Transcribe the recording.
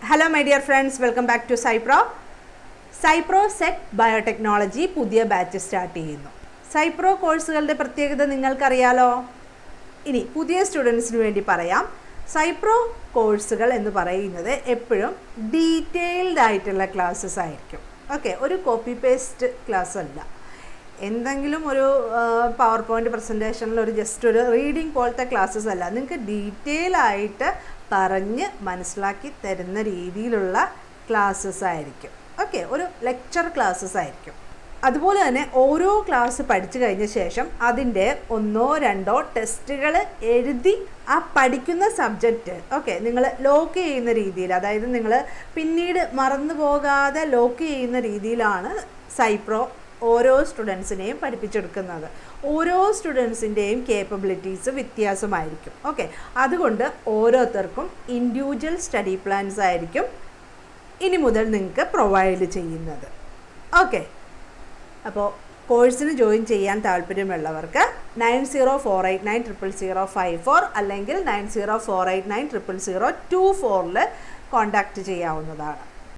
Hello my dear friends, welcome back to Cypro set biotechnology പുതിയ batch start ചെയ്യുന്നു. Cypro കോഴ്സുകളുടെ പ്രത്യേകത നിങ്ങൾക്കറിയാലോ. ഇനി പുതിയ സ്റ്റുഡൻസിന് വേണ്ടി പറയാം. സൈപ്രോ കോഴ്സുകൾ എന്ന് പറയുന്നത് എപ്പോഴും ഡീറ്റെയിൽഡ് ആയിട്ടുള്ള ക്ലാസ്സസ് ആയിരിക്കും. ഓക്കെ, ഒരു കോപ്പി പേസ്റ്റ് ക്ലാസ് അല്ല. എന്തെങ്കിലും ഒരു പവർ പോയിൻ്റ് പ്രസൻറ്റേഷനിൽ ജസ്റ്റ് ഒരു റീഡിങ് പോലത്തെ ക്ലാസ്സസ് അല്ല. നിങ്ങൾക്ക് ഡീറ്റെയിൽ ആയിട്ട് പറഞ്ഞ് മനസ്സിലാക്കി തരുന്ന രീതിയിലുള്ള ക്ലാസ്സസ് ആയിരിക്കും. ഓക്കെ, ഒരു ലെക്ചർ ക്ലാസ്സസ് ആയിരിക്കും. അതുപോലെ തന്നെ ഓരോ ക്ലാസ് പഠിച്ചു കഴിഞ്ഞ ശേഷം അതിൻ്റെ 1-2 ടെസ്റ്റുകൾ എഴുതി ആ പഠിക്കുന്ന സബ്ജക്റ്റ് നിങ്ങൾ ലോക്ക് ചെയ്യുന്ന രീതിയിൽ, അതായത് നിങ്ങൾ പിന്നീട് മറന്നു പോകാതെ ലോക്ക് ചെയ്യുന്ന രീതിയിലാണ് സൈപ്രോ ഓരോ സ്റ്റുഡൻസിനെയും പഠിപ്പിച്ചെടുക്കുന്നത്. ഓരോ സ്റ്റുഡൻസിൻ്റെയും കേപ്പബിലിറ്റീസ് വ്യത്യാസമായിരിക്കും. ഓക്കെ, അതുകൊണ്ട് ഓരോരുത്തർക്കും ഇൻഡിവിജ്വൽ സ്റ്റഡി പ്ലാൻസ് ആയിരിക്കും ഇനി മുതൽ നിങ്ങൾക്ക് പ്രൊവൈഡ് ചെയ്യുന്നത്. ഓക്കെ, അപ്പോൾ കോഴ്സിന് ജോയിൻ ചെയ്യാൻ താല്പര്യമുള്ളവർക്ക് 9048900054 അല്ലെങ്കിൽ 9048900024 കോൺടാക്റ്റ് ചെയ്യാവുന്നതാണ്.